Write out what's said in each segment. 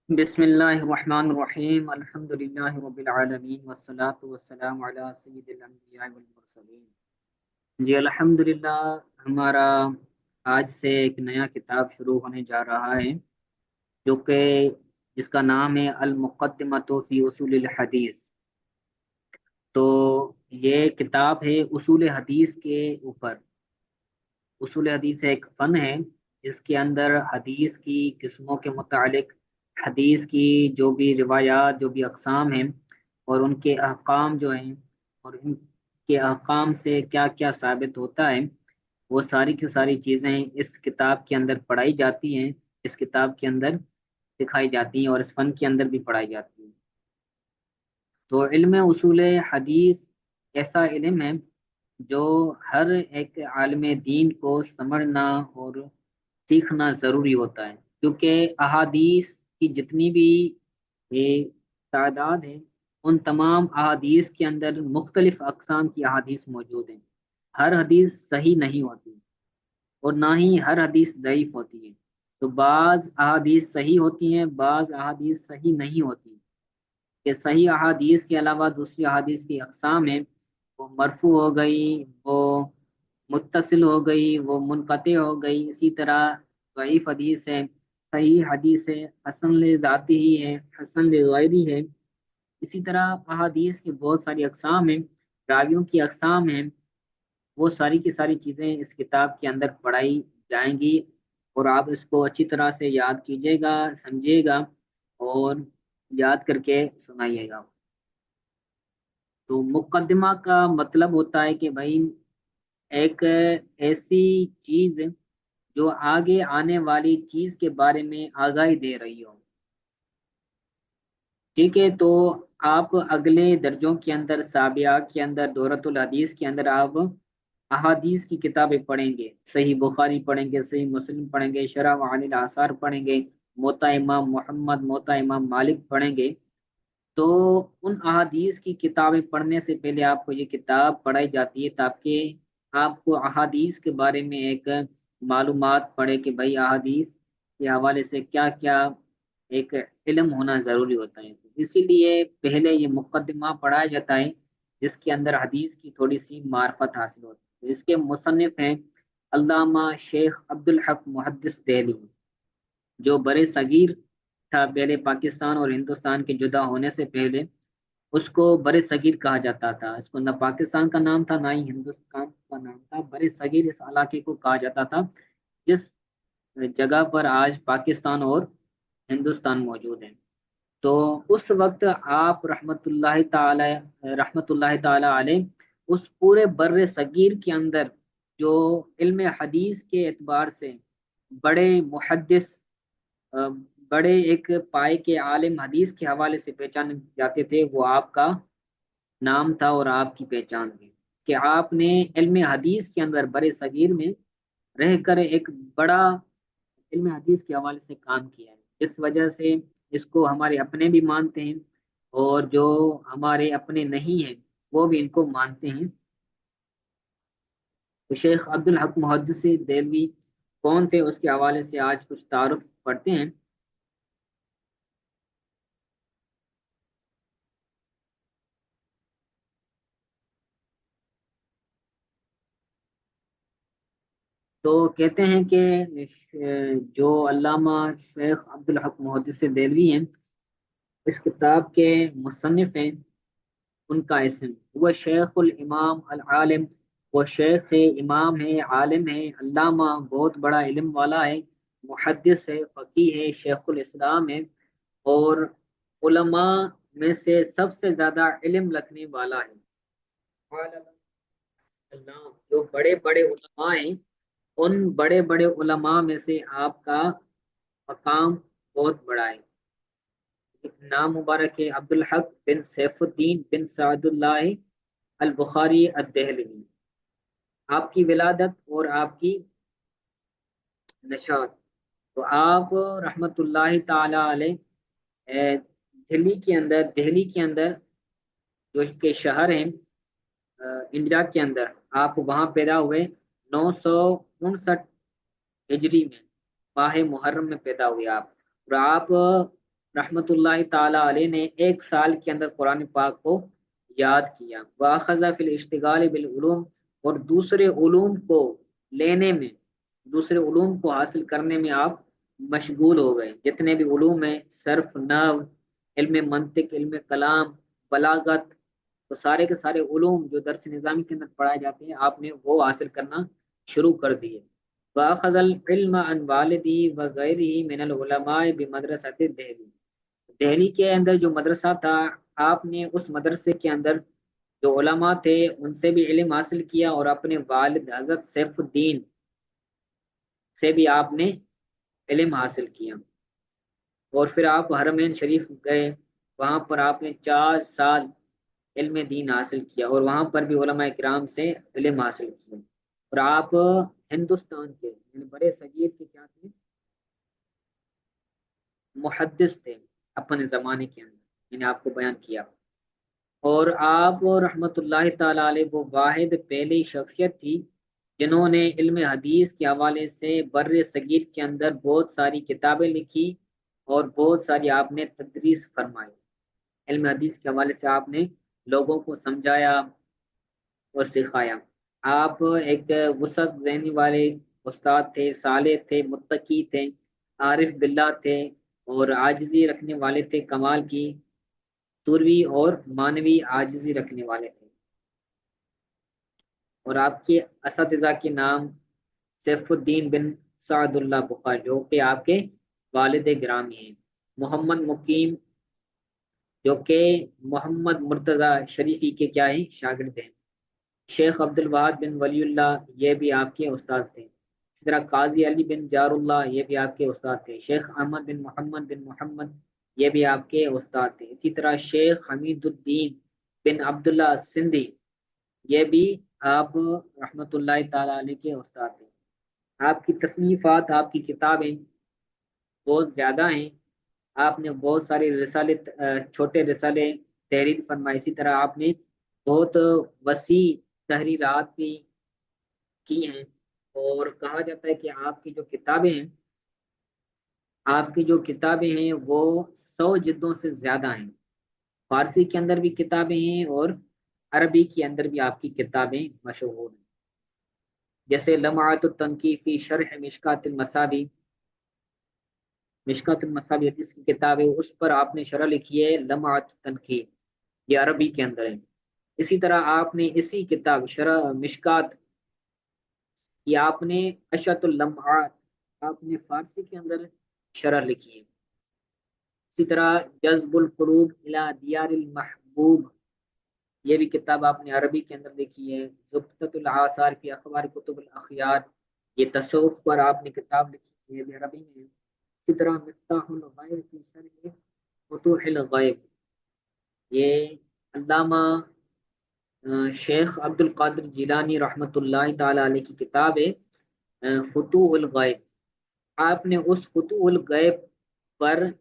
بسم اللہ الرحمن الرحیم الحمد للہ رب العالمین والصلاة والسلام علی سید الانبیاء والمرسلین۔ جی الحمدللہ، ہمارا آج سے ایک نیا کتاب شروع ہونے جا رہا ہے جو کہ جس کا نام ہے المقدمۃ فی اصول الحدیث۔ تو یہ کتاب ہے اصول حدیث کے اوپر۔ اصول حدیث ایک فن ہے جس کے اندر حدیث کی قسموں کے متعلق، حدیث کی جو بھی روایات، جو بھی اقسام ہیں اور ان کے احکام جو ہیں، اور ان کے احکام سے کیا کیا ثابت ہوتا ہے، وہ ساری کی ساری چیزیں اس کتاب کے اندر پڑھائی جاتی ہیں، اس کتاب کے اندر سکھائی جاتی ہیں اور اس فن کے اندر بھی پڑھائی جاتی ہیں۔ تو علم اصول حدیث ایسا علم ہے جو ہر ایک عالم دین کو سمجھنا اور سیکھنا ضروری ہوتا ہے، کیونکہ احادیث کی جتنی بھی یہ تعداد ہے، ان تمام احادیث کے اندر مختلف اقسام کی احادیث موجود ہیں۔ ہر حدیث صحیح نہیں ہوتی اور نہ ہی ہر حدیث ضعیف ہوتی ہے۔ تو بعض احادیث صحیح ہوتی ہیں، بعض احادیث صحیح نہیں ہوتی، کہ صحیح احادیث کے علاوہ دوسری احادیث کی اقسام ہیں، وہ مرفوع ہو گئی، وہ متصل ہو گئی، وہ منقطع ہو گئی۔ اسی طرح ضعیف حدیث ہے، صحیح حدیث ہے، حسن ذاتی ہی ہے، حسن غیری ہے۔ اسی طرح احادیث کی بہت ساری اقسام ہیں، راویوں کی اقسام ہیں، وہ ساری کی ساری چیزیں اس کتاب کے اندر پڑھائی جائیں گی، اور آپ اس کو اچھی طرح سے یاد کیجیے گا، سمجھیے گا اور یاد کر کے سنائیے گا۔ تو مقدمہ کا مطلب ہوتا ہے کہ بھائی ایک ایسی چیز جو آگے آنے والی چیز کے بارے میں آگاہی دے رہی ہو۔ ٹھیک ہے، تو آپ اگلے درجوں کے اندر، سابعہ کے اندر، دورۃ الحدیث کے اندر آپ احادیث کی کتابیں پڑھیں گے، صحیح بخاری پڑھیں گے، صحیح مسلم پڑھیں گے، شرح معانی الاثار پڑھیں گے، موطا امام محمد، موطا امام مالک پڑھیں گے۔ تو ان احادیث کی کتابیں پڑھنے سے پہلے آپ کو یہ کتاب پڑھائی جاتی ہے تاکہ آپ کو احادیث کے بارے میں ایک معلومات پڑے کہ بھائی احادیث کے حوالے سے کیا کیا ایک علم ہونا ضروری ہوتا ہے۔ اسی لیے پہلے یہ مقدمہ پڑھایا جاتا ہے جس کے اندر حدیث کی تھوڑی سی معرفت حاصل ہوتی ہے۔ اس کے مصنف ہیں علامہ شیخ عبد الحق محدث دہلوی، جو برے صغیر تھا پہلے، پاکستان اور ہندوستان کے جدا ہونے سے پہلے اس کو برے صغیر کہا جاتا تھا۔ اس کو نہ پاکستان کا نام تھا نہ ہی ہندوستان کا نام تھا، برے صغیر اس علاقے کو کہا جاتا تھا جس جگہ پر آج پاکستان اور ہندوستان موجود ہیں۔ تو اس وقت آپ رحمت اللہ تعالی علیہ اس پورے بر صغیر کے اندر جو علم حدیث کے اعتبار سے بڑے محدث، آ، بڑے ایک پائے کے عالم حدیث کے حوالے سے پہچانے جاتے تھے، وہ آپ کا نام تھا اور آپ کی پہچان تھی کہ آپ نے علم حدیث کے اندر برے صغیر میں رہ کر ایک بڑا علم حدیث کے حوالے سے کام کیا ہے۔ اس وجہ سے اس کو ہمارے اپنے بھی مانتے ہیں، اور جو ہمارے اپنے نہیں ہیں وہ بھی ان کو مانتے ہیں۔ تو شیخ عبد الحق محدث دہلوی کون تھے، اس کے حوالے سے آج کچھ تعارف پڑھتے ہیں۔ تو کہتے ہیں کہ جو علامہ شیخ عبد الحق محدث دہلوی ہیں، اس کتاب کے مصنف ہیں، ان کا اسم وہ شیخ الامام العالم، وہ شیخ ہے، امام ہے، عالم ہے، علامہ، بہت بڑا علم والا ہے، محدث ہے، فقیہ ہے، شیخ الاسلام ہے، اور علماء میں سے سب سے زیادہ علم رکھنے والا ہے۔ جو بڑے بڑے علماء ہیں، ان بڑے بڑے علماء میں سے آپ کا مقام بہت بڑا ہے۔ نام مبارک ہے عبد الحق بن سیف الدین بن سعد اللہ البخاری الدہلوی۔ آپ کی ولادت اور آپ کی نشات، تو آپ رحمت اللہ تعالی علیہ دہلی کے اندر جو کہ شہر ہیں انڈیا کے اندر، آپ وہاں پیدا ہوئے 959 ہجری میں، ماہ محرم میں پیدا ہوئے آپ، اور آپ रहमतुल्लाहि ताला अलैह ने एक साल के अंदर कुरान पाक को याद किया। वाखज़ा फिल इश्तिगाल बिल उलूम, और दूसरे उलूम को लेने में, दूसरे उलूम को हासिल करने में आप मशगूल हो गए। जितने भी उलूम हैं, सर्फ, नहव, इल्म मंतिक, इल्म कलाम, बलागत, तो सारे के सारे उलूम जो दरस निज़ामी के अंदर पढ़ाए जाते हैं, आपने वो हासिल करना शुरू कर दिए। वाखज़ल इल्म अन वालिदी व गैरिही मिनल उलमाए बिमदरसति दहली, दिल्ली के अंदर जो मदरसा था, आपने उस मदरसे के अंदर जो उलमा थे उनसे भी इल्म हासिल किया, और अपने वालिद हजरत सैफुद्दीन से भी आपने इल्म हासिल किया। और फिर आप हरमैन शरीफ गए, वहाँ पर आपने 4 साल इल्म दीन हासिल किया, और वहाँ पर भी उलमा इकराम से इल्म हासिल किया। और आप हिंदुस्तान के यानी बड़े सगीर के क्या थे, मुहद्दिस थे अपने ज़माने के अंदर, मैंने आपको बयान किया। और आप रहमतुल्लाहि ताला अलैह वो वाहिद पहली शख्सियत थी जिन्होंने इल्म हदीस के हवाले से बर्र सगीर के अंदर बहुत सारी किताबें लिखी, और बहुत सारी आपने तदरीस फरमाई। इल्म हदीस के हवाले से आपने लोगों को समझाया और सिखाया। आप एक वसत देने वाले उस्ताद थे, साले थे, मुत्तकी थे, आरिफ बिल्ला थे, और आजिज़ी रखने वाले थे, कमाल की तुरवी और मानवी आजिज़ी रखने वाले थे। और आपके असतिज़ा के नाम सैफुद्दीन बिन सादुल्लाह बुखारी, जो कि आपके वालिद गिरामी हैं। मोहम्मद मुकीम, जो कि मोहम्मद मुर्तज़ा शरीफी के क्या हैं, शागिर्द हैं। शेख अब्दुल वहाद बिन वलीउल्लाह, ये भी आपके उस्ताद थे। इसी तरह काजी अली बिन जारुल्लाह, ये भी आपके उस्ताद थे। शेख अहमद बिन मोहम्मद, ये भी आपके उस्ताद थे। इसी तरह शेख हमीदुद्दीन बिन अब्दुल्ला सिंधी, ये भी आप रहमतुल्लाहि ताला अलैह के उस्ताद थे। आपकी तसनीफात, आपकी किताबें बहुत ज़्यादा हैं। आपने बहुत सारे रिसाले, छोटे रिसाले तहरीर फरमाई। इसी तरह आपने बहुत वसी तहरीरात भी की हैं। और कहा जाता है कि आपकी जो किताबें हैं वो 100 जिल्दों से ज़्यादा हैं। फारसी के अंदर भी किताबें हैं, और अरबी के अंदर भी आपकी किताबें मशहूर हैं। जैसे लम्हात तनकी फी शरह मिशकात मसाबी, मिशकात मसाबी जिसकी किताब है, उस पर आपने शरह लिखी है लम्हात तनकी, ये अरबी के अंदर है। इसी तरह आपने इसी किताब शरह मिशकात, ये आपने अशतुल लम्हात, आपने फारसी के अंदर शरह लिखी है। इसी तरह जज्बुल कुलूब इला दियारिल महबूब, ये भी किताब आपने अरबी के अंदर लिखी है। ज़ुब्ततुल आसार फी अखबार कुतुबुल अखयार, ये तसव्वुफ पर आपने किताब लिखी है, ये भी अरबी में है। इसी तरह मिफ्ताहुल गैब फी शरह फुतूहिल गैब, ये अल्लामा शेख अब्दुल कादिर जिलानी रहमतुल्लाहि ताला अलैह की किताब है, फुतूहुल गैब। आपने उस फुतूहुल गैब पर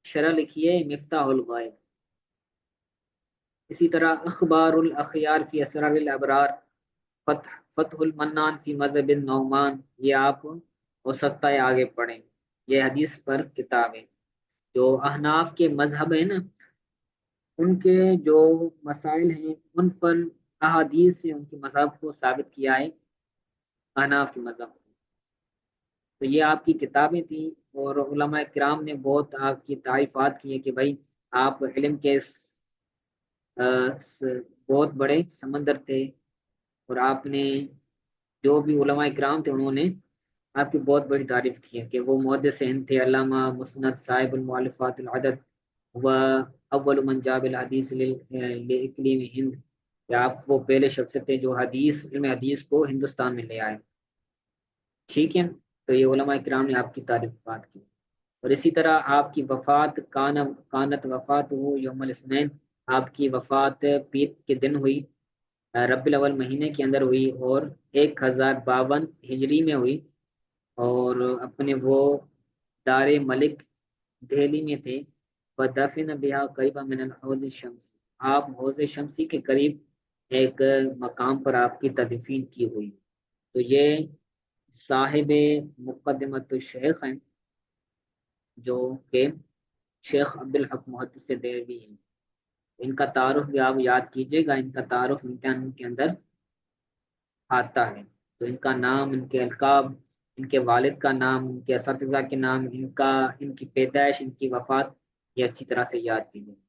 शरह लिखी है, मिफ्ताहुल गैब। इसी तरह अखबारुल अखयार फी असरारिल अबरार, फतहुल मन्नान फी मज़हब नौमान, ये आप हो सकता है आगे पढ़ें। ये हदीस पर किताब है। जो अहनाफ के मजहब है ना, उनके जो मसाइल हैं उन पर अहादीस से उनके मजहब को साबित किया है, अहनाफ के मजहब को। तो ये आपकी किताबें थी, और उलमा किराम ने बहुत आपकी तारीफात की है कि भाई आप इल्म के बहुत बड़े समंदर थे। और आपने, जो भी उलमा इकराम थे, उन्होंने आपकी बहुत बड़ी तारीफ की है कि वो मुहद्दिस हिंद थे, अल्लामा मुस्नद साहिबुल मुअल्लिफातुल अदद व अव्वल मन जाबिल हदीस लिइक्लीम हिंद, कि आप वो पहले शख्स थे जो इल्म हदीस को हिंदुस्तान में ले आए। ठीक है, तो ये उलमा इकराम ने आपकी तारीफ बात की। और इसी तरह आपकी वफ़ात कानत वफ़ात हो यौमुल इस्नैन, आपकी वफ़ात पीर के दिन हुई, रब्बिल अव्वल महीने के अंदर हुई, और 1052 हिजरी में हुई। और अपने वो दारे मलिक दिल्ली में थे। वदफिन बिहा करीबा मिनल हौज़ शम्स, आप हौज़ शम्सी के करीब एक मकाम पर आपकी तदफीन की हुई। तो ये साहिब मुक़द्दिमतुश शेख हैं, जो के شیخ عبد الحق محدث دہلوی ہیں، ان کا تعارف بھی آپ یاد کیجیے گا، ان کا تعارف امتحان کے اندر آتا ہے۔ تو ان کا نام، ان کے القاب، ان کے والد کا نام، ان کے اساتذہ کے نام، ان کی پیدائش، ان کی وفات، یہ اچھی طرح سے یاد کیجیے۔